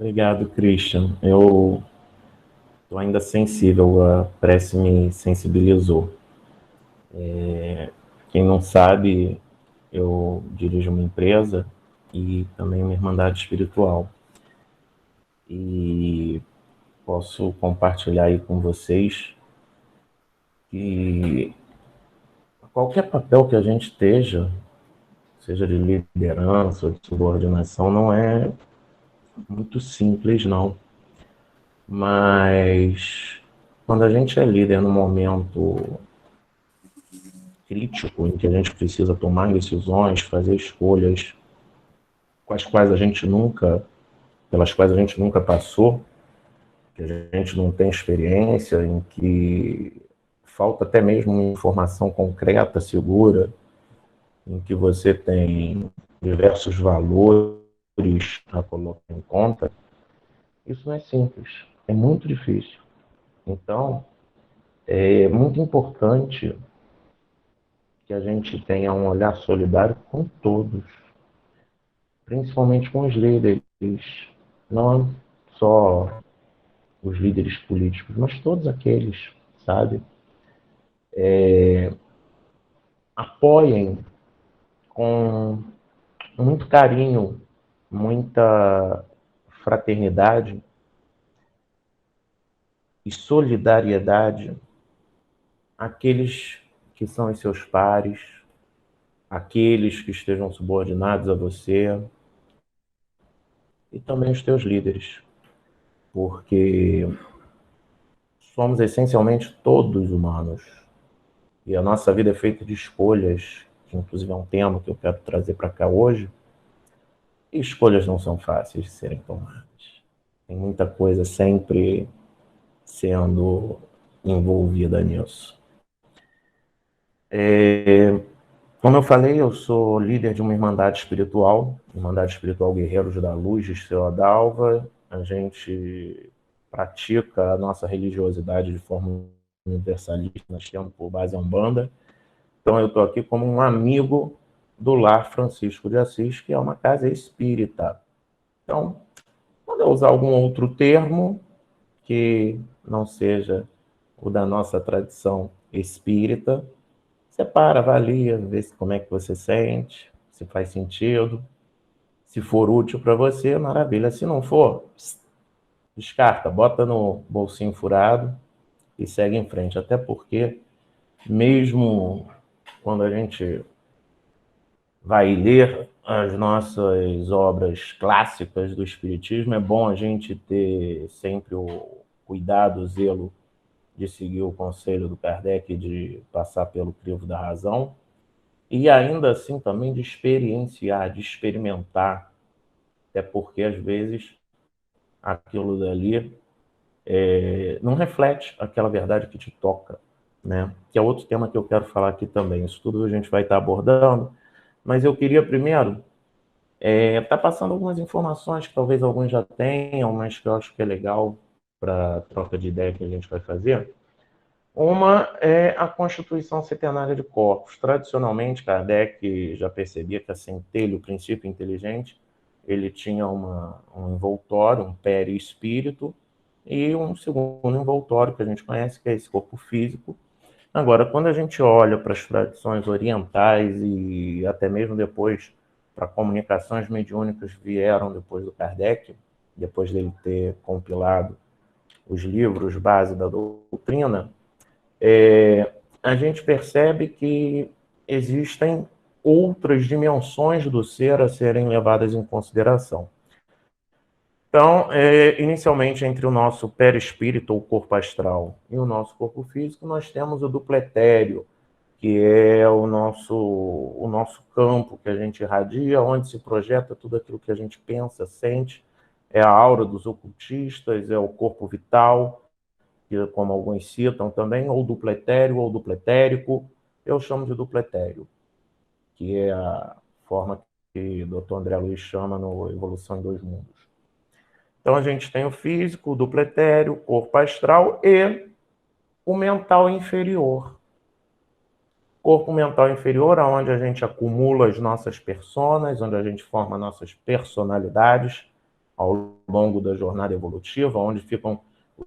Obrigado, Christian. Eu estou ainda sensível, a prece me sensibilizou. Quem não sabe, eu dirijo uma empresa e também uma irmandade espiritual. E posso compartilhar aí com vocês que qualquer papel que a gente esteja, seja de liderança ou de subordinação, não é muito simples, não. Mas quando a gente é líder num momento crítico em que a gente precisa tomar decisões, fazer escolhas com as quais a gente nunca, pelas quais a gente nunca passou, que a gente não tem experiência, em que falta até mesmo informação concreta, segura, em que você tem diversos valores a colocar em conta, isso não é simples, é muito difícil. Então, é muito importante que a gente tenha um olhar solidário com todos, principalmente com os líderes, não só os líderes políticos, mas todos aqueles, sabe? Apoiem com muito carinho, muita fraternidade e solidariedade aqueles que são os seus pares, aqueles que estejam subordinados a você e também os teus líderes, porque somos essencialmente todos humanos e a nossa vida é feita de escolhas, que inclusive é um tema que eu quero trazer para cá hoje, e escolhas não são fáceis de serem tomadas. Tem muita coisa sempre sendo envolvida nisso. Como eu falei, eu sou líder de uma Irmandade Espiritual Guerreiros da Luz de Estrela d'Alva. A gente pratica a nossa religiosidade de forma universalista, nós temos por base a Umbanda. Então eu estou aqui como um amigo do Lar Francisco de Assis, que é uma casa espírita. Então, quando eu usar algum outro termo que não seja o da nossa tradição espírita, você para, avalia, vê como é que você sente, se faz sentido. Se for útil para você, maravilha. Se não for, descarta, bota no bolsinho furado e segue em frente. Até porque, mesmo quando a gente vai ler as nossas obras clássicas do Espiritismo, é bom a gente ter sempre o cuidado, o zelo de seguir o conselho do Kardec de passar pelo crivo da razão e ainda assim também de experienciar, de experimentar, até porque às vezes aquilo dali não reflete aquela verdade que te toca, né? Que é outro tema que eu quero falar aqui também. Isso tudo a gente vai estar abordando, mas eu queria primeiro estar passando algumas informações que talvez alguns já tenham, mas que eu acho que é legal para a troca de ideia que a gente vai fazer. Uma é a Constituição Centenária de Corpos. Tradicionalmente, Kardec já percebia que a centelha, o princípio inteligente, ele tinha um envoltório, um perispírito, e um segundo envoltório que a gente conhece, que é esse corpo físico. Agora, quando a gente olha para as tradições orientais e até mesmo depois para comunicações mediúnicas vieram depois do Kardec, depois dele ter compilado os livros base da doutrina, a gente percebe que existem outras dimensões do ser a serem levadas em consideração. Então, inicialmente, entre o nosso perispírito, ou corpo astral, e o nosso corpo físico, nós temos o duplo etéreo, que é o nosso campo que a gente irradia, onde se projeta tudo aquilo que a gente pensa, sente, é a aura dos ocultistas, é o corpo vital, que, como alguns citam também, ou duplo etéreo ou duplo etérico. Eu chamo de duplo etéreo, que é a forma que o Dr. André Luiz chama no Evolução em Dois Mundos. Então a gente tem o físico, o duplo etéreo, o corpo astral e o mental inferior. Corpo mental inferior, onde a gente acumula as nossas personas, onde a gente forma nossas personalidades, ao longo da jornada evolutiva, onde ficam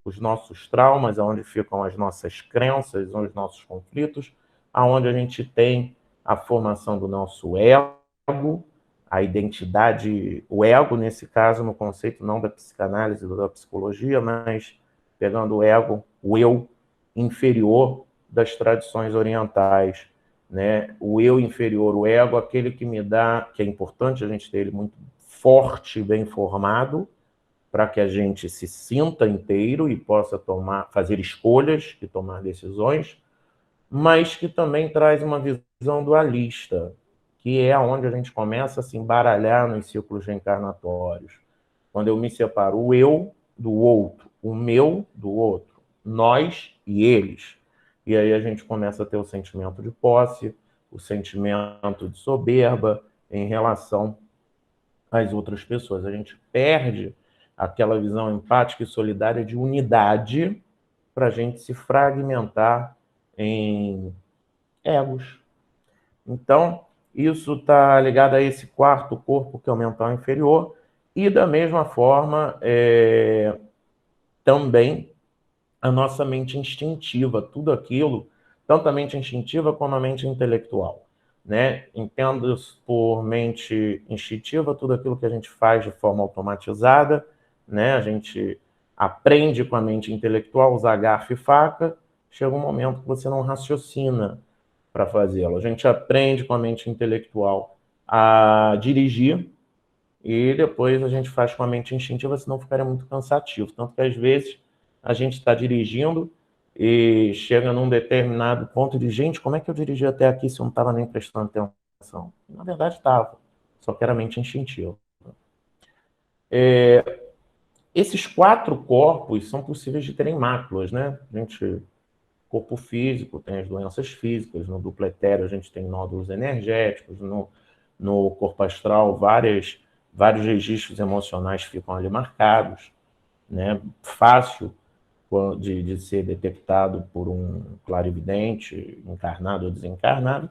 os nossos traumas, onde ficam as nossas crenças, os nossos conflitos, aonde a gente tem a formação do nosso ego, a identidade, o ego, nesse caso, no conceito não da psicanálise, da psicologia, mas pegando o ego, o eu inferior das tradições orientais, né? O eu inferior, o ego, aquele que me dá, que é importante a gente ter ele muito forte, bem formado, para que a gente se sinta inteiro e possa fazer escolhas e tomar decisões, mas que também traz uma visão dualista, que é onde a gente começa a se embaralhar nos ciclos reencarnatórios. Quando eu me separo, o eu do outro, o meu do outro, nós e eles. E aí a gente começa a ter o sentimento de posse, o sentimento de soberba em relação às outras pessoas. A gente perde aquela visão empática e solidária de unidade para a gente se fragmentar em egos. Então, isso está ligado a esse quarto corpo, que é o mental inferior, e da mesma forma, também a nossa mente instintiva, tudo aquilo, tanto a mente instintiva como a mente intelectual, né? Entendo por mente instintiva tudo aquilo que a gente faz de forma automatizada, né? A gente aprende com a mente intelectual, usar garfo e faca, chega um momento que você não raciocina para fazê-lo. A gente aprende com a mente intelectual a dirigir e depois a gente faz com a mente instintiva, senão ficaria muito cansativo. Tanto que às vezes a gente está dirigindo e chega num determinado ponto de, gente, como é que eu dirigi até aqui se eu não estava nem prestando atenção? Na verdade estava, só que era mente instintiva. Esses 4 corpos são possíveis de terem máculas, né? A gente, corpo físico, tem as doenças físicas, no duplo etéreo a gente tem nódulos energéticos, no corpo astral vários registros emocionais ficam ali marcados, né? Fácil de ser detectado por um clarividente, encarnado ou desencarnado.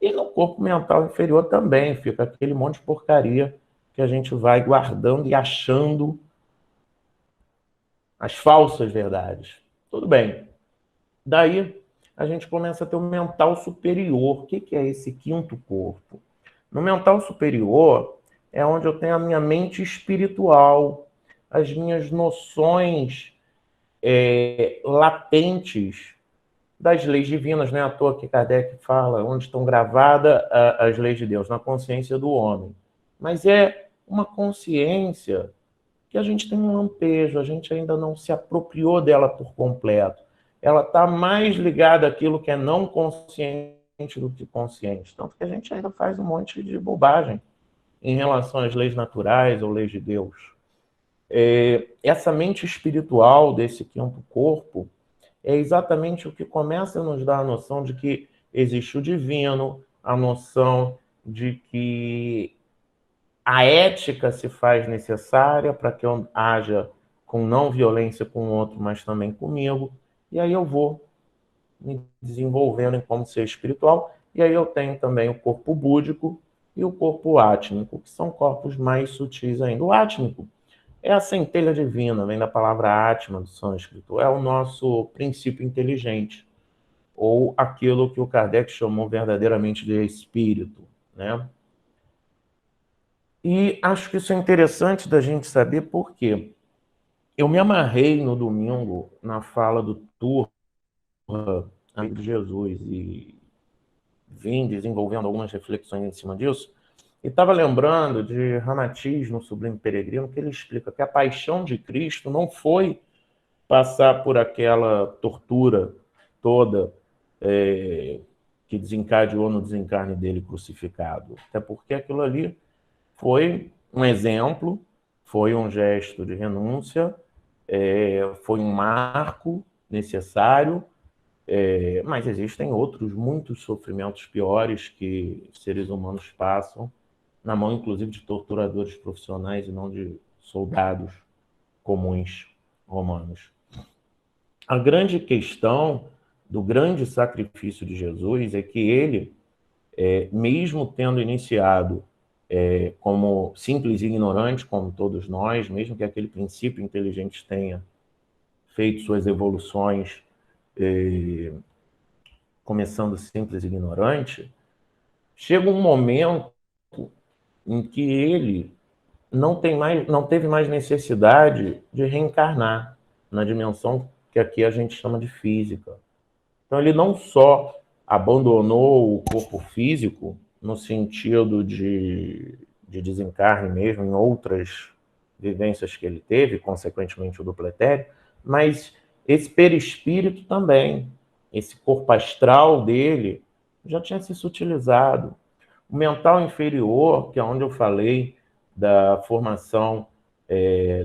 E no corpo mental inferior também fica aquele monte de porcaria que a gente vai guardando e achando as falsas verdades. Tudo bem. Daí a gente começa a ter o mental superior. O que é esse quinto corpo? No mental superior é onde eu tenho a minha mente espiritual, as minhas noções latentes das leis divinas, não é à toa que Kardec fala onde estão gravadas as leis de Deus, na consciência do homem. Mas é uma consciência que a gente tem um lampejo, a gente ainda não se apropriou dela por completo. Ela está mais ligada àquilo que é não consciente do que consciente. Tanto que a gente ainda faz um monte de bobagem em relação às leis naturais ou leis de Deus. Essa mente espiritual desse quinto corpo é exatamente o que começa a nos dar a noção de que existe o divino, a noção de que a ética se faz necessária para que eu haja com não violência com o outro, mas também comigo. E aí eu vou me desenvolvendo em como ser espiritual. E aí eu tenho também o corpo búdico e o corpo átmico, que são corpos mais sutis ainda. O átmico é a centelha divina, vem da palavra Atma, do sânscrito. É o nosso princípio inteligente, ou aquilo que o Kardec chamou verdadeiramente de espírito, né? E acho que isso é interessante da gente saber porque eu me amarrei no domingo na fala do Turra, amigo de Jesus, e vim desenvolvendo algumas reflexões em cima disso, e estava lembrando de Ramatiz, no Sublime Peregrino, que ele explica que a paixão de Cristo não foi passar por aquela tortura toda que desencadeou no desencarne dele crucificado. Até porque aquilo ali foi um exemplo, foi um gesto de renúncia, foi um marco necessário, mas existem outros muitos sofrimentos piores que seres humanos passam, na mão inclusive de torturadores profissionais e não de soldados comuns romanos. A grande questão do grande sacrifício de Jesus é que ele, mesmo tendo iniciado como simples e ignorante, como todos nós, mesmo que aquele princípio inteligente tenha feito suas evoluções, começando simples e ignorante, chega um momento em que ele não teve mais necessidade de reencarnar na dimensão que aqui a gente chama de física. Então ele não só abandonou o corpo físico no sentido de desencarne mesmo em outras vivências que ele teve, consequentemente o duplo etéreo, mas esse perispírito também, esse corpo astral dele já tinha se sutilizado. O mental inferior, que é onde eu falei da formação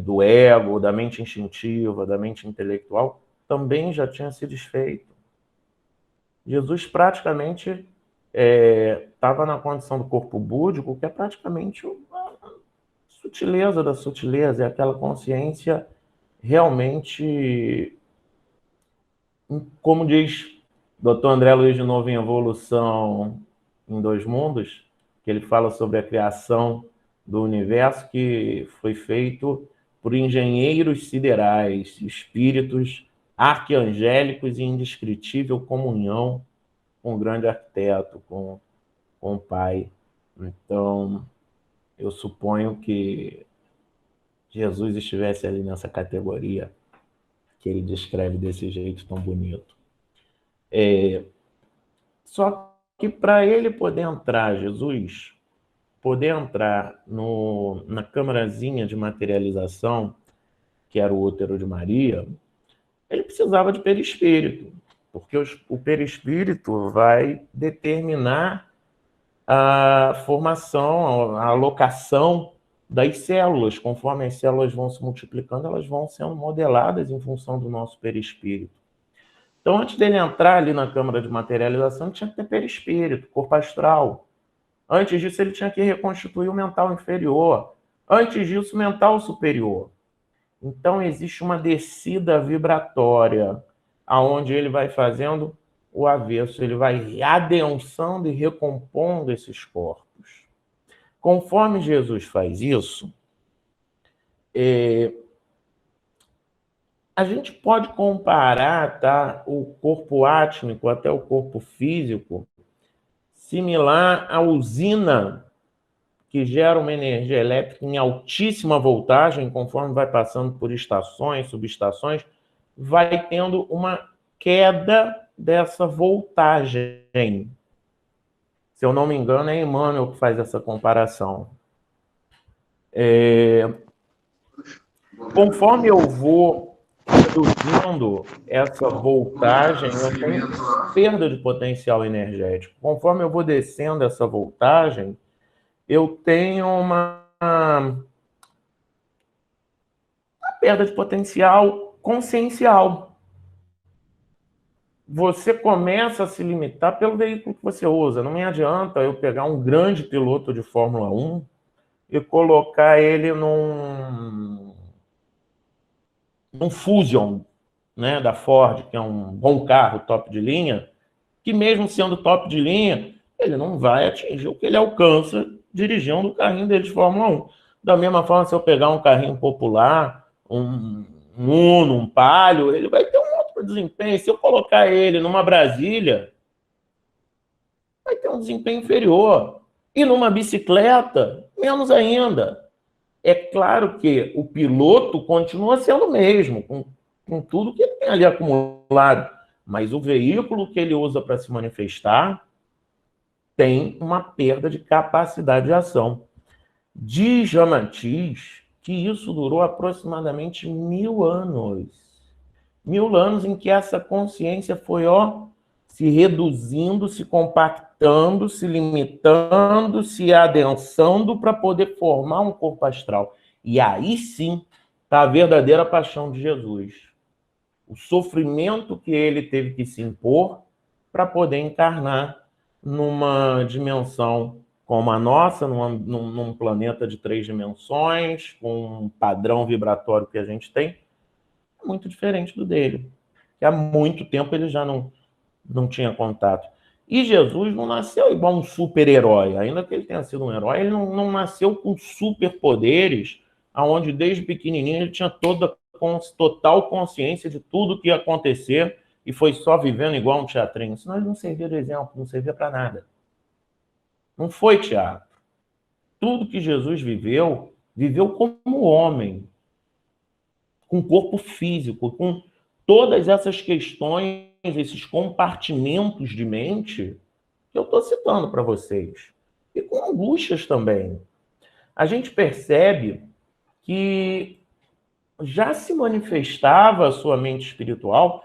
do ego, da mente instintiva, da mente intelectual, também já tinha se desfeito. Jesus praticamente estava na condição do corpo búdico, que é praticamente a sutileza da sutileza, é aquela consciência realmente, como diz Dr. André Luiz de Novo em Evolução em Dois Mundos, que ele fala sobre a criação do universo que foi feito por engenheiros siderais, espíritos arquiangélicos e indescritível comunhão com o grande arquiteto, com o Pai. Então, eu suponho que Jesus estivesse ali nessa categoria que ele descreve desse jeito tão bonito. Só que para ele poder entrar, Jesus, poder entrar na câmarazinha de materialização, que era o útero de Maria, ele precisava de perispírito, porque o perispírito vai determinar a formação, a alocação das células. Conforme as células vão se multiplicando, elas vão sendo modeladas em função do nosso perispírito. Então, antes dele entrar ali na câmara de materialização, ele tinha que ter perispírito, corpo astral. Antes disso, ele tinha que reconstituir o mental inferior. Antes disso, o mental superior. Então, existe uma descida vibratória, aonde ele vai fazendo o avesso, ele vai adensando e recompondo esses corpos. Conforme Jesus faz isso, a gente pode comparar, tá, o corpo átmico até o corpo físico, similar à usina que gera uma energia elétrica em altíssima voltagem, conforme vai passando por estações, subestações, vai tendo uma queda dessa voltagem. Se eu não me engano, é Emmanuel que faz essa comparação. Conforme eu vou reduzindo essa voltagem, eu tenho perda de potencial energético. Conforme eu vou descendo essa voltagem, eu tenho uma perda de potencial consciencial. Você começa a se limitar pelo veículo que você usa. Não me adianta eu pegar um grande piloto de Fórmula 1 e colocar ele num Fusion, né, da Ford, que é um bom carro, top de linha, que mesmo sendo top de linha, ele não vai atingir o que ele alcança dirigindo o carrinho dele de Fórmula 1. Da mesma forma, se eu pegar um carrinho popular, um Uno, um Palio, ele vai ter um outro desempenho. Se eu colocar ele numa Brasília, vai ter um desempenho inferior. E numa bicicleta, menos ainda. É claro que o piloto continua sendo o mesmo, com tudo que ele tem ali acumulado, mas o veículo que ele usa para se manifestar tem uma perda de capacidade de ação. Diz Ramatiz que isso durou aproximadamente 1000 anos. 1000 anos em que essa consciência foi se reduzindo, se compactando, se limitando, se adensando para poder formar um corpo astral. E aí sim está a verdadeira paixão de Jesus. O sofrimento que ele teve que se impor para poder encarnar numa dimensão como a nossa, num planeta de 3 dimensões, com um padrão vibratório que a gente tem, muito diferente do dele. Que há muito tempo ele já não tinha contato. E Jesus não nasceu igual um super-herói, ainda que ele tenha sido um herói, ele não nasceu com superpoderes, aonde desde pequenininho ele tinha total consciência de tudo que ia acontecer e foi só vivendo igual um teatrinho. Senão ele não servia de exemplo, não servia para nada. Não foi teatro. Tudo que Jesus viveu, viveu como homem, com corpo físico, com todas essas questões, esses compartimentos de mente que eu estou citando para vocês. E com angústias também. A gente percebe que já se manifestava a sua mente espiritual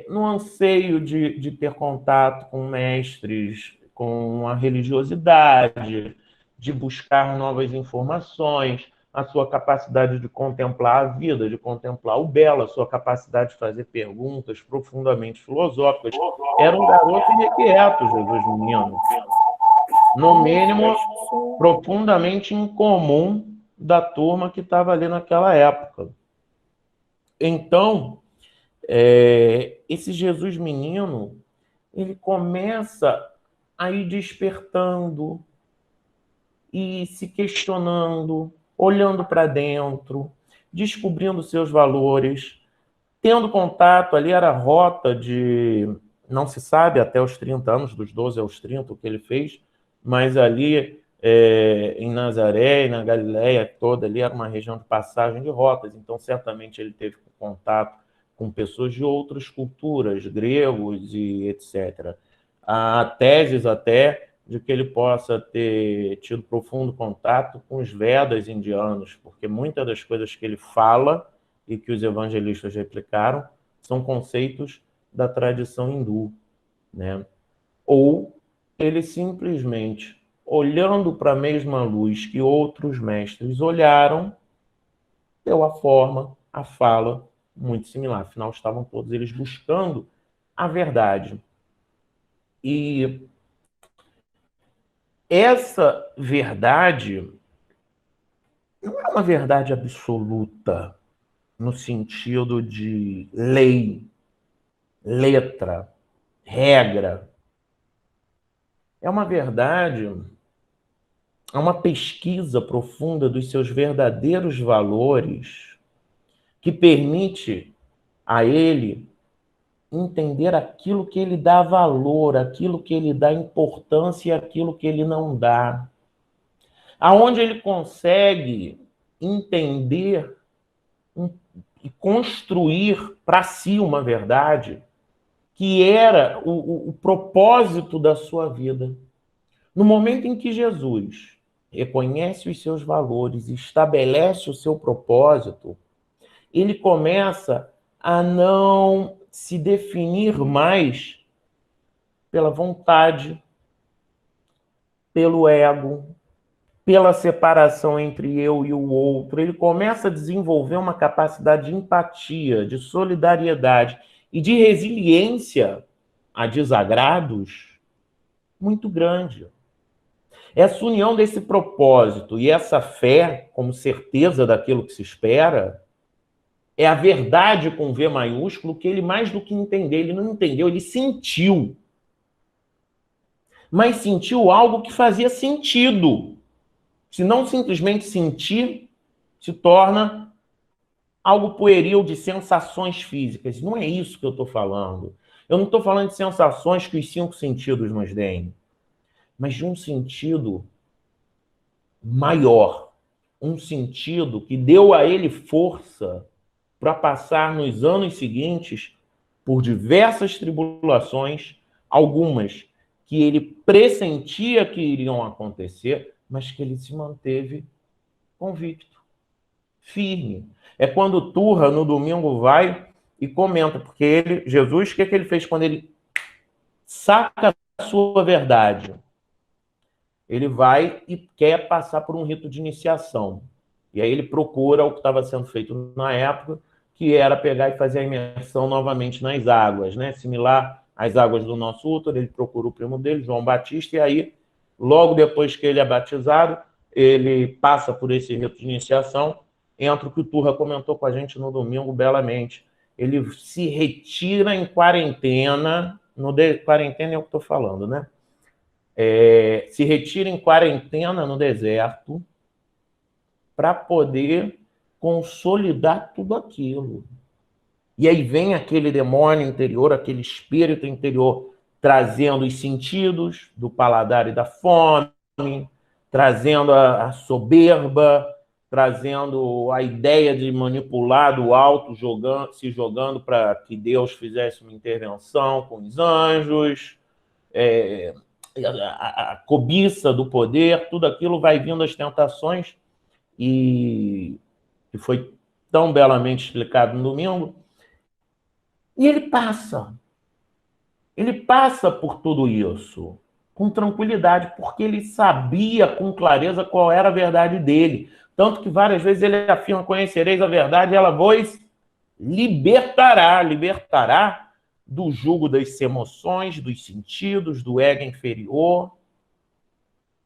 no anseio de ter contato com mestres, com a religiosidade, de buscar novas informações, a sua capacidade de contemplar a vida, de contemplar o belo, a sua capacidade de fazer perguntas profundamente filosóficas. Era um garoto irrequieto, Jesus menino. No mínimo, profundamente incomum da turma que estava ali naquela época. Então, esse Jesus menino, ele começa a ir despertando e se questionando, olhando para dentro, descobrindo seus valores, tendo contato ali, era a rota de, não se sabe até os 30 anos, dos 12 aos 30, o que ele fez, mas ali em Nazaré e na Galileia toda ali era uma região de passagem de rotas, então certamente ele teve contato com pessoas de outras culturas, gregos e etc. Há teses até de que ele possa ter tido profundo contato com os Vedas indianos, porque muitas das coisas que ele fala e que os evangelistas replicaram são conceitos da tradição hindu, né? Ou ele simplesmente, olhando para a mesma luz que outros mestres olharam, deu a forma, a fala muito similar. Afinal, estavam todos eles buscando a verdade. E essa verdade não é uma verdade absoluta, no sentido de lei, letra, regra. É uma verdade, é uma pesquisa profunda dos seus verdadeiros valores que permite a ele entender aquilo que ele dá valor, aquilo que ele dá importância e aquilo que ele não dá. Aonde ele consegue entender e construir para si uma verdade que era o propósito da sua vida. No momento em que Jesus reconhece os seus valores e estabelece o seu propósito, ele começa a não se definir mais pela vontade, pelo ego, pela separação entre eu e o outro. Ele começa a desenvolver uma capacidade de empatia, de solidariedade e de resiliência a desagrados muito grande. Essa união desse propósito e essa fé como certeza daquilo que se espera é a verdade com V maiúsculo que ele, mais do que entender, ele não entendeu, ele sentiu. Mas sentiu algo que fazia sentido. Se não simplesmente sentir, se torna algo pueril de sensações físicas. Não é isso que eu estou falando. Eu não estou falando de sensações que os 5 sentidos nos deem, mas de um sentido maior. Um sentido que deu a ele força para passar nos anos seguintes por diversas tribulações, algumas que ele pressentia que iriam acontecer, mas que ele se manteve convicto, firme. É quando Turra, no domingo, vai e comenta, porque ele, Jesus, o que ele fez quando ele saca a sua verdade? Ele vai e quer passar por um rito de iniciação. E aí ele procura o que estava sendo feito na época, que era pegar e fazer a imersão novamente nas águas, né? Similar às águas do nosso útero. Ele procura o primo dele, João Batista, e aí, logo depois que ele é batizado, ele passa por esse rito de iniciação, entra o que o Turra comentou com a gente no domingo belamente. Ele se retira em quarentena quarentena é o que estou falando, né? Se retira em quarentena no deserto para poder consolidar tudo aquilo. E aí vem aquele demônio interior, aquele espírito interior, trazendo os sentidos do paladar e da fome, trazendo a soberba, trazendo a ideia de manipular do alto, se jogando para que Deus fizesse uma intervenção com os anjos, a cobiça do poder, tudo aquilo vai vindo as tentações, e que foi tão belamente explicado no domingo, e ele passa por tudo isso com tranquilidade, porque ele sabia com clareza qual era a verdade dele. Tanto que várias vezes ele afirma: conhecereis a verdade, ela vos libertará do jugo das emoções, dos sentidos, do ego inferior,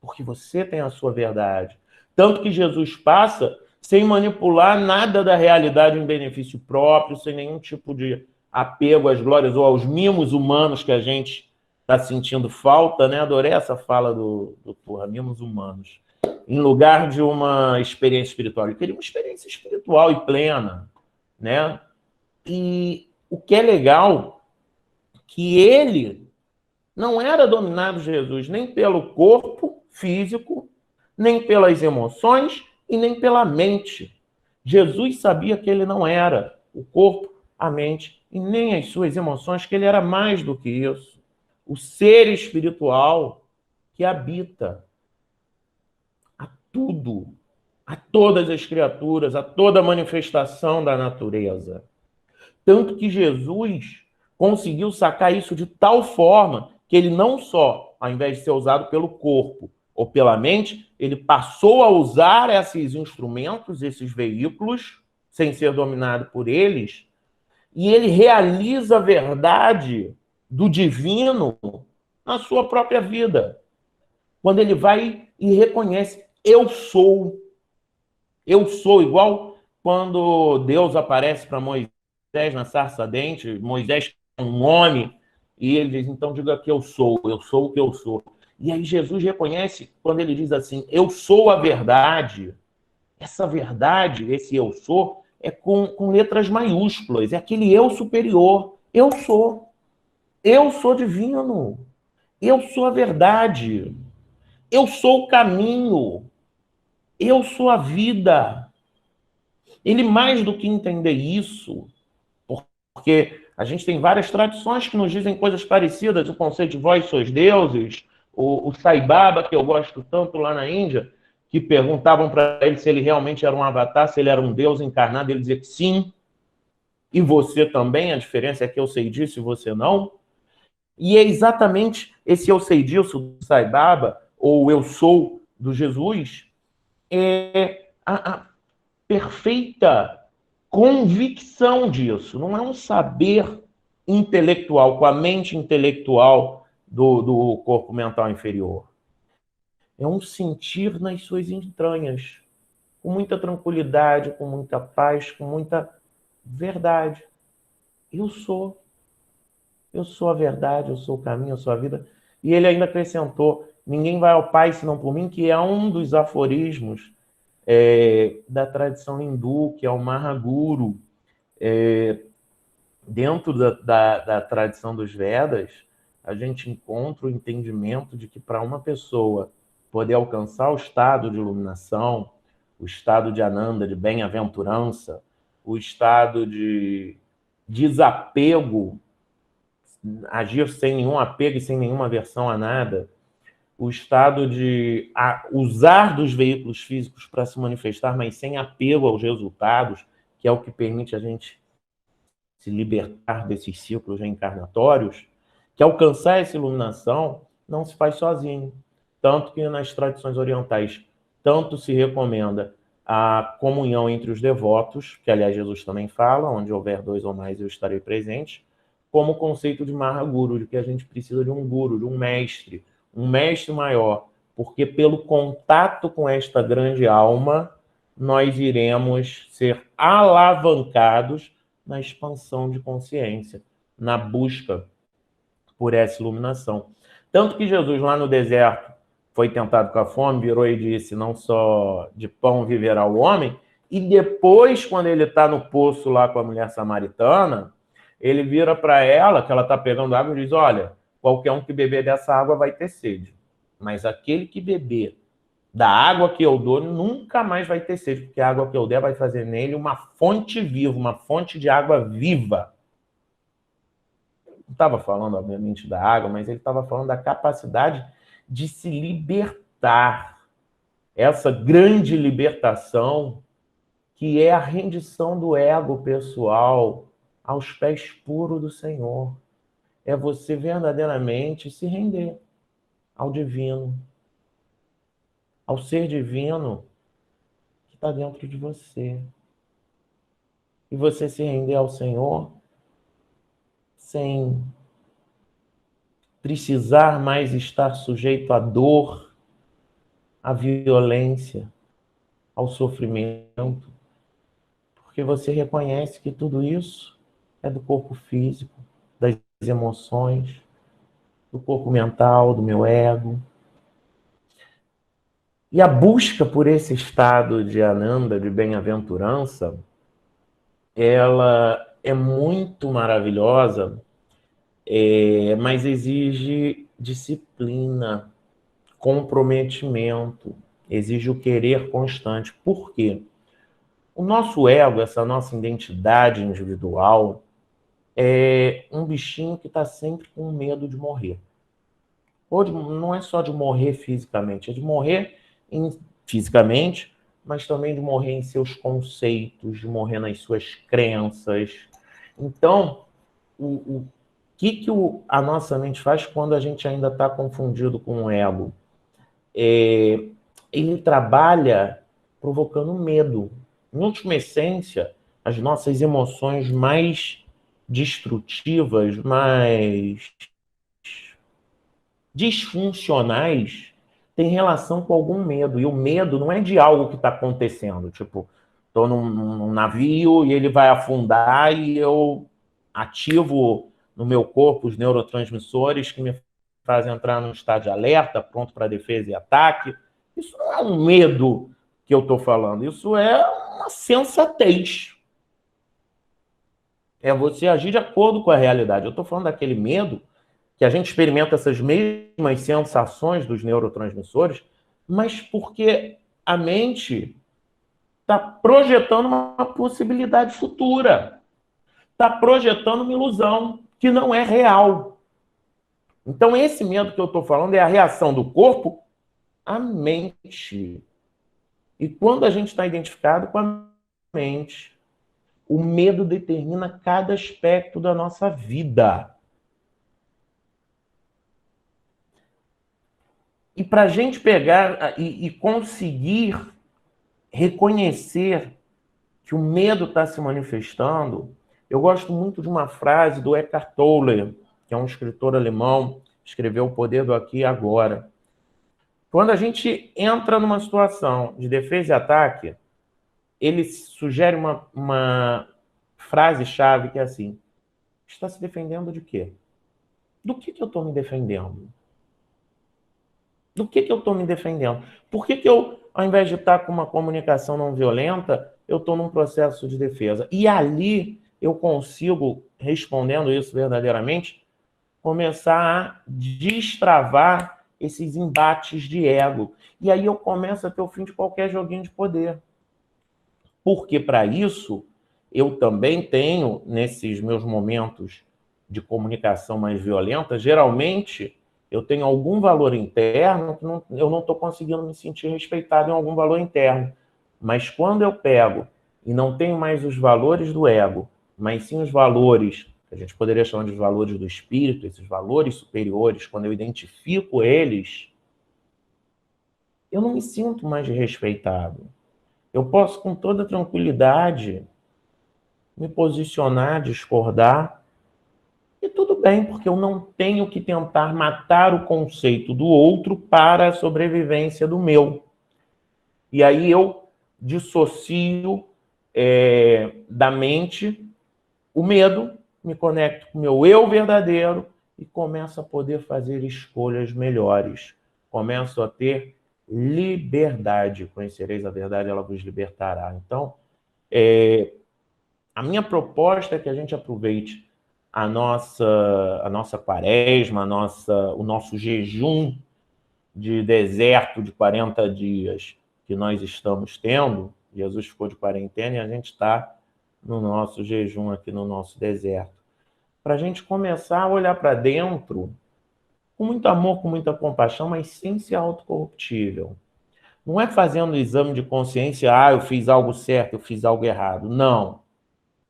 porque você tem a sua verdade. Tanto que Jesus passa sem manipular nada da realidade em benefício próprio, sem nenhum tipo de apego às glórias ou aos mimos humanos que a gente está sentindo falta, né? Adorei essa fala do mimos humanos. Em lugar de uma experiência espiritual. Ele queria uma experiência espiritual e plena, né? E o que é legal, que ele não era dominado, Jesus, nem pelo corpo físico, nem pelas emoções e nem pela mente. Jesus sabia que ele não era o corpo, a mente e nem as suas emoções, que ele era mais do que isso. O ser espiritual que habita a tudo, a todas as criaturas, a toda manifestação da natureza. Tanto que Jesus conseguiu sacar isso de tal forma que ele não só, ao invés de ser usado pelo corpo ou pela mente, ele passou a usar esses instrumentos, esses veículos, sem ser dominado por eles, e ele realiza a verdade do divino na sua própria vida. Quando ele vai e reconhece: eu sou, igual quando Deus aparece para Moisés na sarça ardente, Moisés é um homem, e ele diz: então diga que eu sou o que eu sou. E aí Jesus reconhece, quando ele diz assim: eu sou a verdade. Essa verdade, esse eu sou, é com letras maiúsculas, é aquele eu superior. Eu sou divino, eu sou a verdade, eu sou o caminho, eu sou a vida. Ele, mais do que entender isso, porque a gente tem várias tradições que nos dizem coisas parecidas, o conceito de vós sois deuses, o Sai Baba, que eu gosto tanto lá na Índia, que perguntavam para ele se ele realmente era um avatar, se ele era um deus encarnado, ele dizia que sim, e você também, a diferença é que eu sei disso e você não. E é exatamente esse eu sei disso do Sai Baba, ou eu sou do Jesus, é a perfeita convicção disso. Não é um saber intelectual, com a mente intelectual do corpo mental inferior. É um sentir nas suas entranhas, com muita tranquilidade, com muita paz, com muita verdade. Eu sou a verdade, eu sou o caminho, eu sou a vida. E ele ainda acrescentou: ninguém vai ao Pai senão por mim, que é um dos aforismos da tradição hindu, que é o Mahaguru. Dentro da tradição dos Vedas, a gente encontra o entendimento de que para uma pessoa poder alcançar o estado de iluminação, o estado de Ananda, de bem-aventurança, o estado de desapego, agir sem nenhum apego e sem nenhuma aversão a nada, o estado de usar dos veículos físicos para se manifestar, mas sem apego aos resultados, que é o que permite a gente se libertar desses ciclos reencarnatórios, que alcançar essa iluminação não se faz sozinho. Tanto que nas tradições orientais, tanto se recomenda a comunhão entre os devotos, que aliás Jesus também fala: onde houver 2 ou mais eu estarei presente, como o conceito de Mahaguru, de que a gente precisa de um guru, de um mestre maior, porque pelo contato com esta grande alma, nós iremos ser alavancados na expansão de consciência, na busca por essa iluminação. Tanto que Jesus, lá no deserto, foi tentado com a fome, virou e disse, não só de pão viverá o homem, e depois, quando ele está no poço lá com a mulher samaritana, ele vira para ela, que ela está pegando água, e diz, olha, qualquer um que beber dessa água vai ter sede, mas aquele que beber da água que eu dou nunca mais vai ter sede, porque a água que eu der vai fazer nele uma fonte viva, uma fonte de água viva. Não estava falando, obviamente, da água, mas ele estava falando da capacidade de se libertar. Essa grande libertação, que é a rendição do ego pessoal aos pés puros do Senhor. É você verdadeiramente se render ao divino, ao ser divino que está dentro de você. E você se render ao Senhor sem precisar mais estar sujeito à dor, à violência, ao sofrimento, porque você reconhece que tudo isso é do corpo físico, das emoções, do corpo mental, do meu ego. E a busca por esse estado de Ananda, de bem-aventurança, ela é muito maravilhosa, mas exige disciplina, comprometimento, exige o querer constante. Por quê? O nosso ego, essa nossa identidade individual, é um bichinho que está sempre com medo de morrer. Não é só de morrer fisicamente, é de morrer fisicamente, mas também de morrer em seus conceitos, de morrer nas suas crenças. Então, o que a nossa mente faz quando a gente ainda está confundido com o ego? Ele trabalha provocando medo. Em última essência, as nossas emoções mais destrutivas, mais disfuncionais, têm relação com algum medo. E o medo não é de algo que está acontecendo. Tipo, estou num navio e ele vai afundar e eu ativo no meu corpo os neurotransmissores que me fazem entrar num estado de alerta, pronto para defesa e ataque. Isso não é um medo que eu estou falando. Isso é uma sensatez. É você agir de acordo com a realidade. Eu estou falando daquele medo que a gente experimenta essas mesmas sensações dos neurotransmissores, mas porque a mente está projetando uma possibilidade futura, está projetando uma ilusão que não é real. Então, esse medo que eu estou falando é a reação do corpo à mente. E quando a gente está identificado com a mente, o medo determina cada aspecto da nossa vida. E para a gente pegar e conseguir reconhecer que o medo está se manifestando, eu gosto muito de uma frase do Eckhart Tolle, que é um escritor alemão, escreveu O Poder do Aqui e Agora. Quando a gente entra numa situação de defesa e ataque, ele sugere uma frase-chave que é assim: está se defendendo de quê? Do que eu estou me defendendo? Do que eu estou me defendendo? Por que eu, ao invés de estar com uma comunicação não violenta, eu estou num processo de defesa? E ali eu consigo, respondendo isso verdadeiramente, começar a destravar esses embates de ego. E aí eu começo a ter o fim de qualquer joguinho de poder. Porque para isso, eu também tenho, nesses meus momentos de comunicação mais violenta, geralmente eu tenho algum valor interno que eu não estou conseguindo me sentir respeitado em algum valor interno. Mas quando eu pego e não tenho mais os valores do ego, mas sim os valores, que a gente poderia chamar de valores do espírito, esses valores superiores, quando eu identifico eles, eu não me sinto mais respeitado. Eu posso, com toda tranquilidade, me posicionar, discordar, e tudo bem, porque eu não tenho que tentar matar o conceito do outro para a sobrevivência do meu. E aí eu dissocio da mente o medo, me conecto com o meu eu verdadeiro e começo a poder fazer escolhas melhores. Começo a ter liberdade. Conhecereis a verdade, ela vos libertará. Então, a minha proposta é que a gente aproveite a nossa quaresma, o nosso jejum de deserto de 40 dias que nós estamos tendo. Jesus ficou de quarentena e a gente está no nosso jejum aqui no nosso deserto. Para a gente começar a olhar para dentro com muito amor, com muita compaixão, mas sem ser autocorruptível. Não é fazendo exame de consciência, eu fiz algo certo, eu fiz algo errado. Não.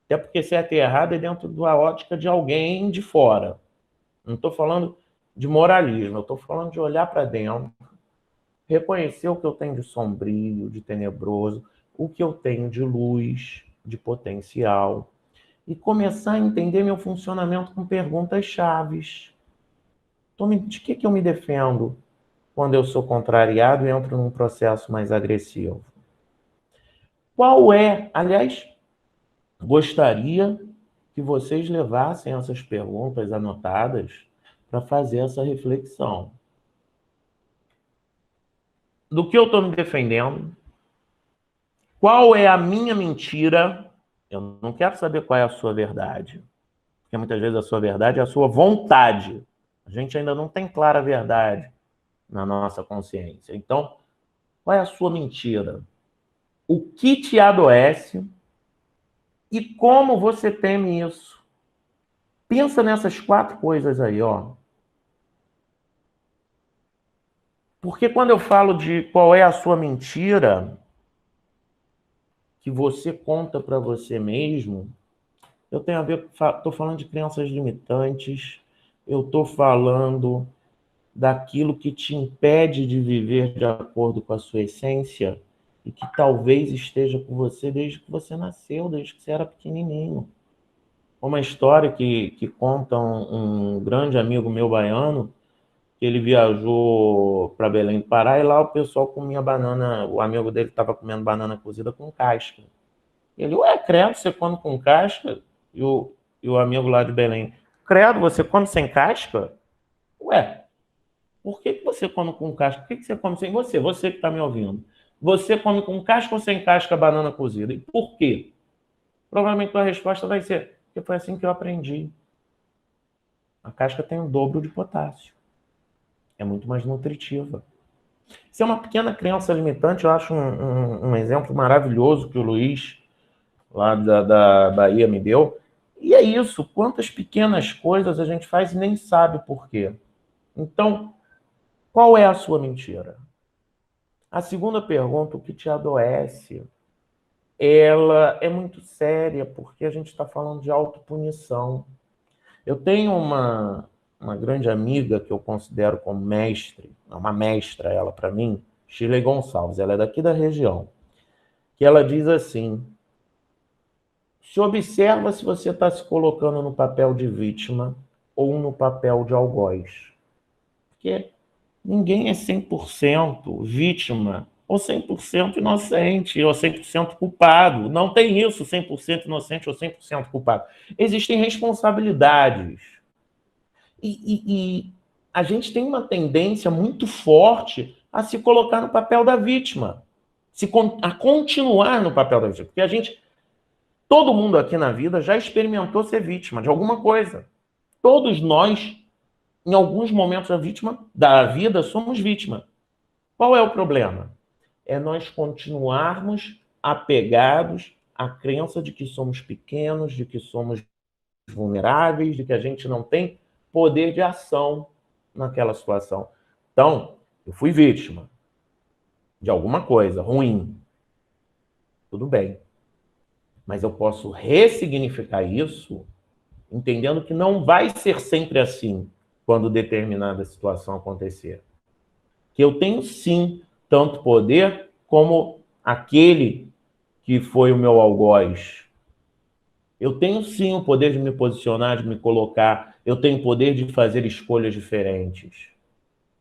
Até porque certo e errado é dentro da ótica de alguém de fora. Não estou falando de moralismo, eu estou falando de olhar para dentro, reconhecer o que eu tenho de sombrio, de tenebroso, o que eu tenho de luz, de potencial, e começar a entender meu funcionamento com perguntas chaves. De que eu me defendo quando eu sou contrariado e entro num processo mais agressivo? Qual é, aliás, gostaria que vocês levassem essas perguntas anotadas para fazer essa reflexão. Do que eu estou me defendendo? Qual é a minha mentira? Eu não quero saber qual é a sua verdade. Porque muitas vezes a sua verdade é a sua vontade. A gente ainda não tem clara a verdade na nossa consciência. Então, qual é a sua mentira? O que te adoece e como você teme isso? Pensa nessas 4 coisas aí, ó. Porque quando eu falo de qual é a sua mentira que você conta para você mesmo, eu tenho a ver, estou falando de crenças limitantes, eu estou falando daquilo que te impede de viver de acordo com a sua essência e que talvez esteja com você desde que você nasceu, desde que você era pequenininho. Uma história que conta um grande amigo meu baiano, que ele viajou para Belém do Pará e lá o pessoal comia banana, o amigo dele estava comendo banana cozida com casca. Ele, credo, você come com casca? E o amigo lá de Belém, credo, você come sem casca? Por que você come com casca? Por que você come sem? Você que está me ouvindo. Você come com casca ou sem casca a banana cozida? E por quê? Provavelmente a resposta vai ser, porque foi assim que eu aprendi. A casca tem o dobro de potássio. É muito mais nutritiva. Isso é uma pequena crença limitante, eu acho um exemplo maravilhoso que o Luiz, lá da Bahia, me deu. E é isso, quantas pequenas coisas a gente faz e nem sabe por quê. Então, qual é a sua mentira? A segunda pergunta, o que te adoece, ela é muito séria, porque a gente está falando de autopunição. Eu tenho uma grande amiga que eu considero como mestre, uma mestra ela para mim, Shirley Gonçalves, ela é daqui da região, que ela diz assim, se observa se você está se colocando no papel de vítima ou no papel de algoz. Porque ninguém é 100% vítima ou 100% inocente ou 100% culpado. Não tem isso, 100% inocente ou 100% culpado. Existem responsabilidades. E a gente tem uma tendência muito forte a se colocar no papel da vítima, a continuar no papel da vítima. Porque todo mundo aqui na vida já experimentou ser vítima de alguma coisa. Todos nós, em alguns momentos da vida, somos vítima. Qual é o problema? É nós continuarmos apegados à crença de que somos pequenos, de que somos vulneráveis, de que a gente não tem poder de ação naquela situação. Então, eu fui vítima de alguma coisa ruim. Tudo bem. Mas eu posso ressignificar isso entendendo que não vai ser sempre assim quando determinada situação acontecer. Que eu tenho, sim, tanto poder como aquele que foi o meu algoz. Eu tenho, sim, o poder de me posicionar, de me colocar. Eu tenho o poder de fazer escolhas diferentes.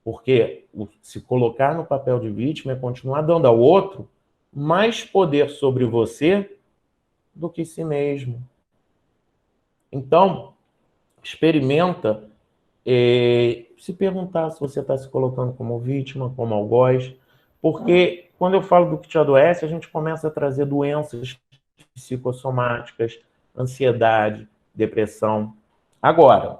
Porque se colocar no papel de vítima é continuar dando ao outro mais poder sobre você do que si mesmo. Então, experimenta se perguntar se você está se colocando como vítima, como algoz, porque quando eu falo do que te adoece, a gente começa a trazer doenças psicossomáticas, ansiedade, depressão. Agora,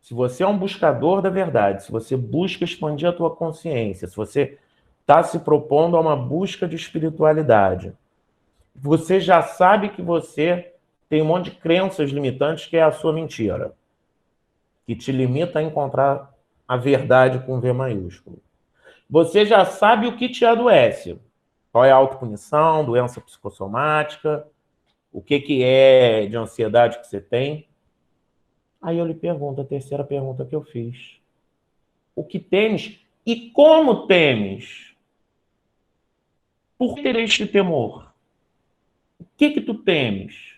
se você é um buscador da verdade, se você busca expandir a tua consciência, se você está se propondo a uma busca de espiritualidade, você já sabe que você tem um monte de crenças limitantes que é a sua mentira, que te limita a encontrar a verdade com V maiúsculo. Você já sabe o que te adoece. Qual é a autopunição, doença psicossomática, o que é de ansiedade que você tem. Aí eu lhe pergunto, a terceira pergunta que eu fiz. O que temes e como temes? Por que ter este temor? O que tu temes?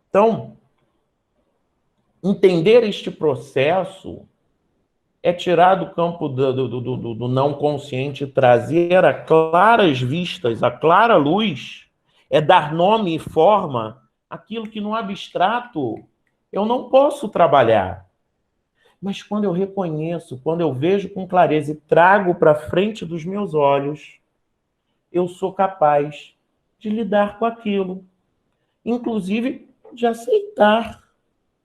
Então, entender este processo é tirar do campo do não consciente, trazer a claras vistas, a clara luz, é dar nome e forma àquilo que no abstrato eu não posso trabalhar. Mas quando eu reconheço, quando eu vejo com clareza e trago para frente dos meus olhos, eu sou capaz de lidar com aquilo. Inclusive, de aceitar.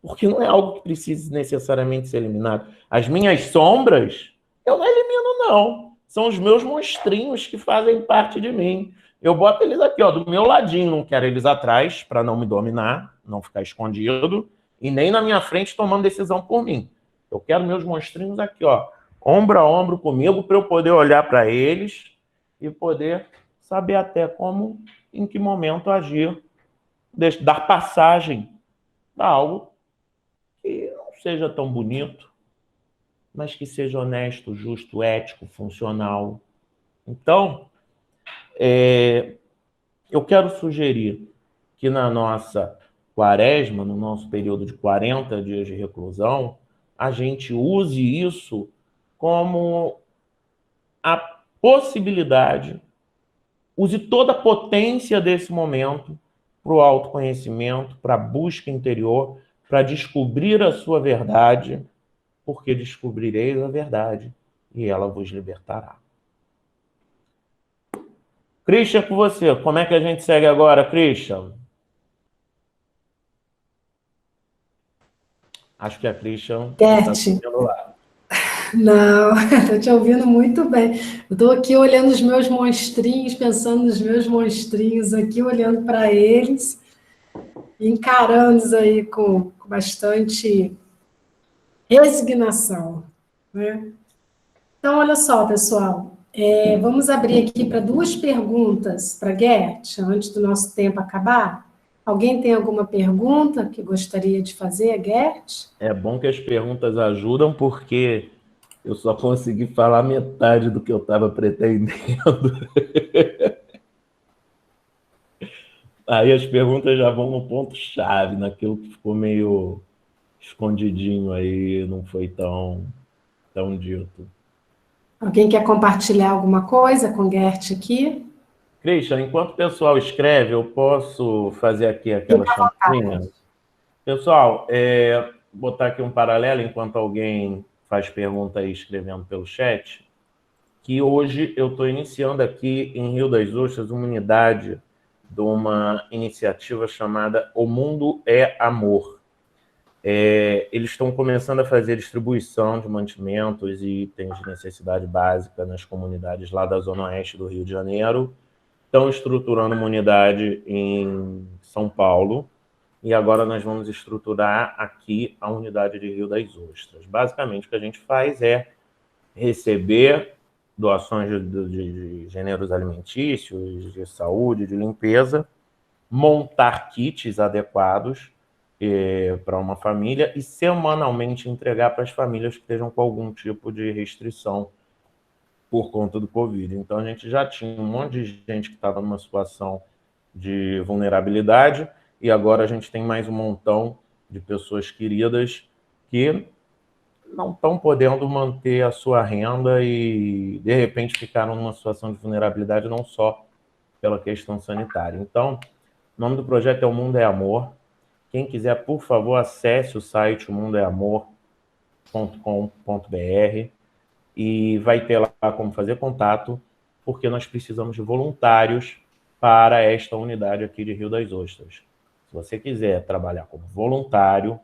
Porque não é algo que precise necessariamente ser eliminado. As minhas sombras, eu não elimino, não. São os meus monstrinhos que fazem parte de mim. Eu boto eles aqui, ó, do meu ladinho, não quero eles atrás, para não me dominar, não ficar escondido, e nem na minha frente tomando decisão por mim. Eu quero meus monstrinhos aqui, ó, ombro a ombro comigo, para eu poder olhar para eles e poder saber até como, em que momento agir, dar passagem a algo que não seja tão bonito, mas que seja honesto, justo, ético, funcional. Então, eu quero sugerir que na nossa quaresma, no nosso período de 40 dias de reclusão, a gente use isso como a possibilidade, use toda a potência desse momento para o autoconhecimento, para a busca interior, para descobrir a sua verdade, porque descobrireis a verdade e ela vos libertará. Christian, com você, como é que a gente segue agora, Christian? Acho que a Christian está Gert, subindo lá. não, estou te ouvindo muito bem. Eu estou aqui olhando os meus monstrinhos, pensando nos meus monstrinhos aqui, olhando para eles, encarando-os aí com bastante resignação, né? Então, olha só, pessoal, vamos abrir aqui para duas perguntas para Gert, antes do nosso tempo acabar. Alguém tem alguma pergunta que gostaria de fazer, Gert? É bom que as perguntas ajudam, porque eu só consegui falar metade do que eu estava pretendendo. Aí as perguntas já vão no ponto-chave, naquilo que ficou meio escondidinho aí, não foi tão dito. Alguém quer compartilhar alguma coisa com Gert aqui? Christian, enquanto o pessoal escreve, eu posso fazer aqui aquela Fica à vontade. chamadinha? Pessoal, botar aqui um paralelo enquanto alguém faz pergunta aí escrevendo pelo chat, que hoje eu estou iniciando aqui em Rio das Ostras uma unidade de uma iniciativa chamada O Mundo é Amor. Eles estão começando a fazer distribuição de mantimentos e itens de necessidade básica nas comunidades lá da Zona Oeste do Rio de Janeiro. Estão estruturando uma unidade em São Paulo, e agora nós vamos estruturar aqui a unidade de Rio das Ostras. Basicamente, o que a gente faz é receber doações de gêneros alimentícios, de saúde, de limpeza, montar kits adequados para uma família e semanalmente entregar para as famílias que estejam com algum tipo de restrição por conta do Covid. Então, a gente já tinha um monte de gente que estava numa situação de vulnerabilidade, e agora a gente tem mais um montão de pessoas queridas que não estão podendo manter a sua renda e, de repente, ficaram numa situação de vulnerabilidade não só pela questão sanitária. Então, o nome do projeto é O Mundo é Amor. Quem quiser, por favor, acesse o site omundoeamor.com.br e vai ter lá como fazer contato, porque nós precisamos de voluntários para esta unidade aqui de Rio das Ostras. Se você quiser trabalhar como voluntário,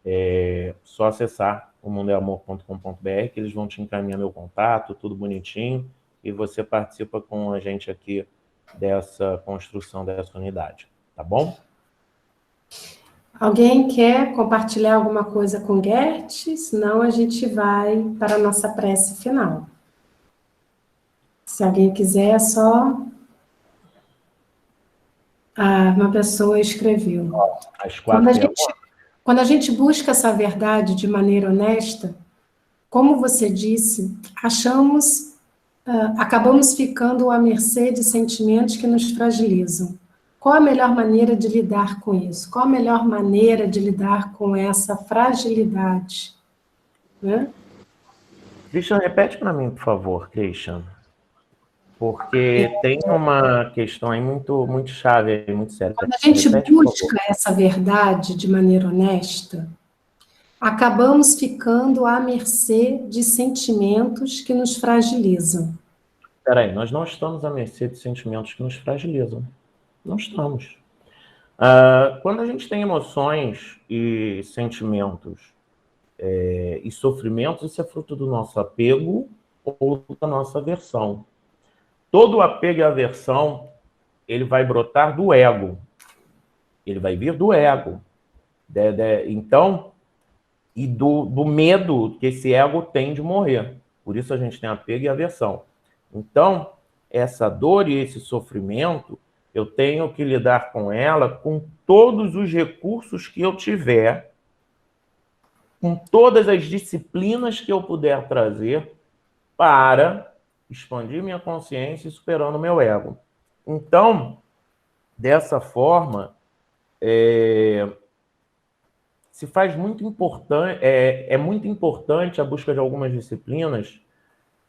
é só acessar omundoeamor.com.br, que eles vão te encaminhar meu contato, tudo bonitinho, e você participa com a gente aqui dessa construção dessa unidade, tá bom? Alguém quer compartilhar alguma coisa com Gert? Senão a gente vai para a nossa prece final. Se alguém quiser, é só... uma pessoa escreveu. As 4 Quando a gente busca essa verdade de maneira honesta, como você disse, acabamos ficando à mercê de sentimentos que nos fragilizam. Qual a melhor maneira de lidar com isso? Qual a melhor maneira de lidar com essa fragilidade? Né? Christian, repete para mim, por favor, Christian. Porque tem uma questão aí muito chave, muito séria. Quando a gente busca essa verdade de maneira honesta, acabamos ficando à mercê de sentimentos que nos fragilizam. Peraí, nós não estamos à mercê de sentimentos que nos fragilizam. Não estamos. Quando a gente tem emoções e sentimentos e sofrimentos, isso é fruto do nosso apego ou da nossa aversão. Todo apego e aversão, ele vai brotar do ego. Ele vai vir do ego. Então, e do medo que esse ego tem de morrer. Por isso a gente tem apego e aversão. Então, essa dor e esse sofrimento, eu tenho que lidar com ela com todos os recursos que eu tiver, com todas as disciplinas que eu puder trazer para expandir minha consciência e superando o meu ego. Então, dessa forma, se faz muito importante, é muito importante a busca de algumas disciplinas,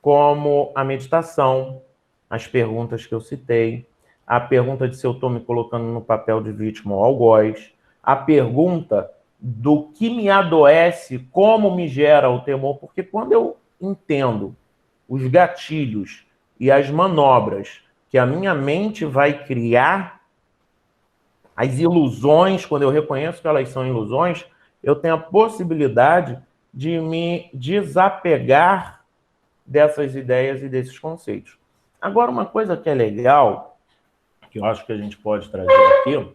como a meditação, as perguntas que eu citei, a pergunta de se eu estou me colocando no papel de vítima ou algoz, a pergunta do que me adoece, como me gera o temor, porque quando eu entendo os gatilhos e as manobras que a minha mente vai criar, as ilusões, quando eu reconheço que elas são ilusões, eu tenho a possibilidade de me desapegar dessas ideias e desses conceitos. Agora, uma coisa que é legal, que eu acho que a gente pode trazer aqui,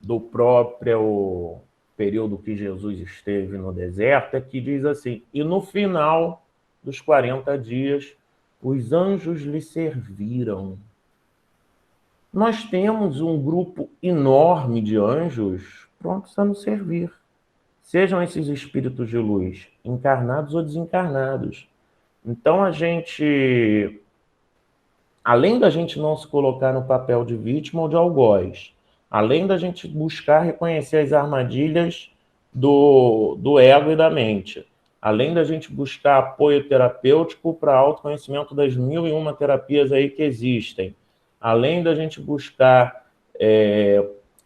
do próprio período que Jesus esteve no deserto, é que diz assim, e no final dos 40 dias, os anjos lhe serviram. Nós temos um grupo enorme de anjos prontos a nos servir. Sejam esses espíritos de luz encarnados ou desencarnados. Então, além da gente não se colocar no papel de vítima ou de algoz, além da gente buscar reconhecer as armadilhas do ego e da mente, além da gente buscar apoio terapêutico para autoconhecimento das 1001 terapias aí que existem, além da gente buscar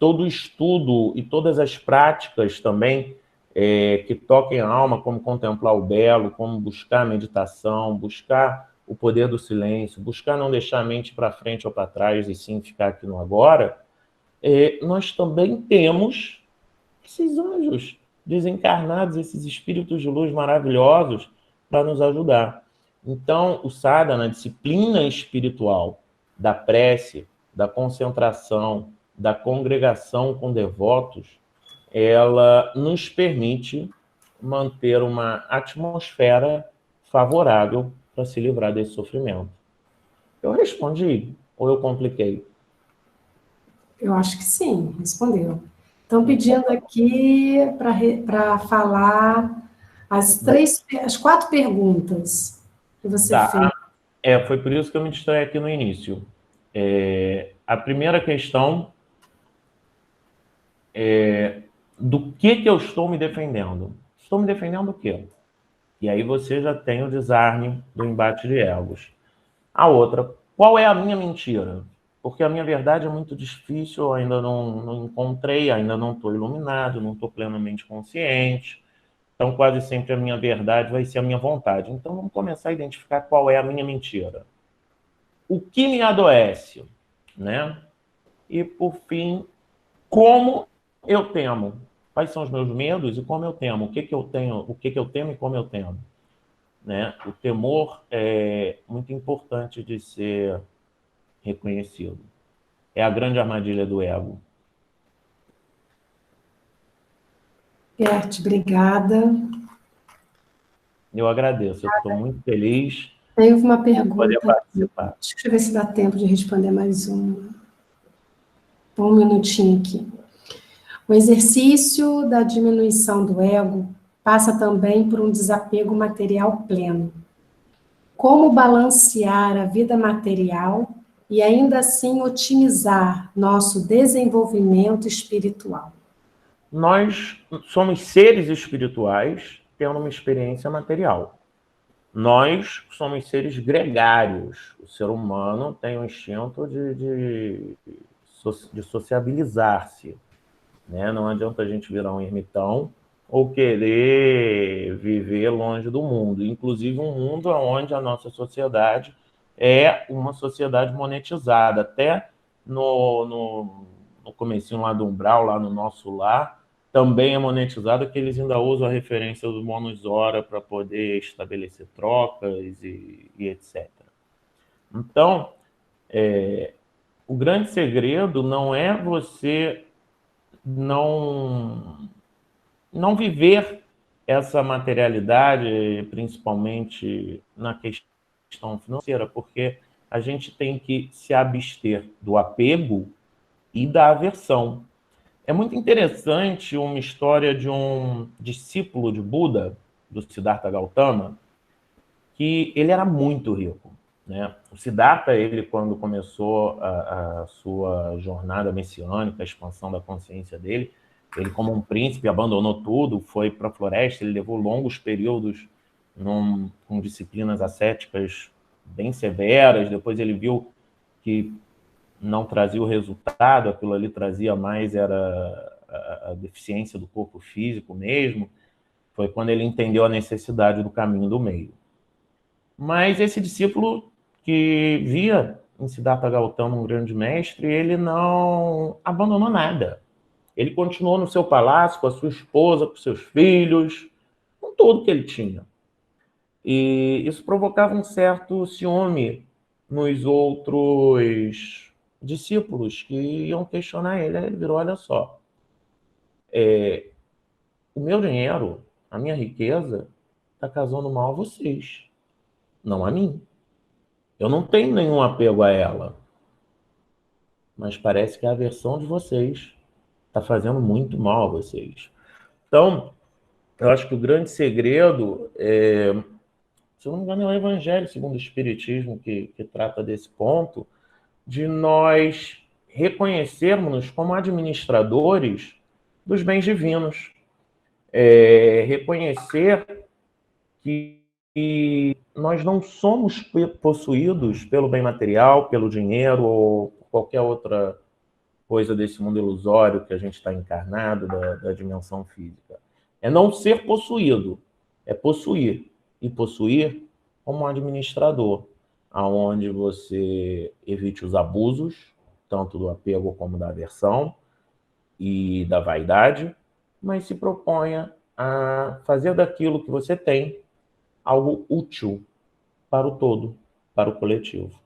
todo o estudo e todas as práticas também que toquem a alma, como contemplar o belo, como buscar meditação, buscar o poder do silêncio, buscar não deixar a mente para frente ou para trás e sim ficar aqui no agora, nós também temos esses anjos desencarnados, esses espíritos de luz maravilhosos para nos ajudar. Então, o sadhana, a disciplina espiritual da prece, da concentração, da congregação com devotos, ela nos permite manter uma atmosfera favorável para se livrar desse sofrimento. Eu respondi ou eu compliquei? Eu acho que sim, respondeu. Estão pedindo aqui para falar as 4 perguntas que você fez. Foi por isso que eu me distraí aqui no início. A primeira questão é do que eu estou me defendendo. Estou me defendendo do quê? E aí você já tem o desarme do embate de egos. A outra, qual é a minha mentira? porque a minha verdade é muito difícil, eu ainda não encontrei, ainda não estou iluminado, não estou plenamente consciente. Então, quase sempre a minha verdade vai ser a minha vontade. Então, vamos começar a identificar qual é a minha mentira. O que me adoece, né? E, por fim, como eu temo. Quais são os meus medos e como eu temo? O que que eu tenho, o que que eu temo e como eu temo, né? O temor é muito importante de ser reconhecido. É a grande armadilha do ego. Gert, obrigada. Eu agradeço, eu estou muito feliz Tem uma de poder pergunta aqui. participar. Deixa eu ver se dá tempo de responder mais uma. Um minutinho aqui. O exercício da diminuição do ego passa também por um desapego material pleno. Como balancear a vida material e ainda assim otimizar nosso desenvolvimento espiritual? Nós somos seres espirituais tendo uma experiência material. Nós somos seres gregários. O ser humano tem um instinto de sociabilizar-se, né? Não adianta a gente virar um ermitão ou querer viver longe do mundo. Inclusive um mundo onde a nossa sociedade é uma sociedade monetizada. Até no comecinho lá do umbral, lá no nosso lar, também é monetizado, que eles ainda usam a referência do Monos Hora para poder estabelecer trocas e etc. Então, o grande segredo não é você não viver essa materialidade, principalmente na questão financeira, porque a gente tem que se abster do apego e da aversão. É muito interessante uma história de um discípulo de Buda, do Siddhartha Gautama, que ele era muito rico, né? O Siddhartha, ele quando começou a sua jornada messiânica, a expansão da consciência dele, ele como um príncipe abandonou tudo, foi para a floresta, ele levou longos períodos com disciplinas ascéticas bem severas, depois ele viu que não trazia o resultado, aquilo ali trazia mais era a deficiência do corpo físico mesmo, foi quando ele entendeu a necessidade do caminho do meio. Mas esse discípulo que via em Siddhartha Gautama um grande mestre, ele não abandonou nada. Ele continuou no seu palácio, com a sua esposa, com seus filhos, com tudo que ele tinha. E isso provocava um certo ciúme nos outros discípulos que iam questionar ele. Aí ele virou, olha só, o meu dinheiro, a minha riqueza, está causando mal a vocês, não a mim. Eu não tenho nenhum apego a ela, mas parece que a aversão de vocês está fazendo muito mal a vocês. Então, eu acho que o grande segredo, se eu não me engano, é o Evangelho segundo o Espiritismo que trata desse ponto, de nós reconhecermos-nos como administradores dos bens divinos. Reconhecer que nós não somos possuídos pelo bem material, pelo dinheiro ou qualquer outra coisa desse mundo ilusório que a gente está encarnado, da dimensão física. É não ser possuído, é possuir. E possuir como um administrador, aonde você evite os abusos, tanto do apego como da aversão e da vaidade, mas se proponha a fazer daquilo que você tem algo útil para o todo, para o coletivo.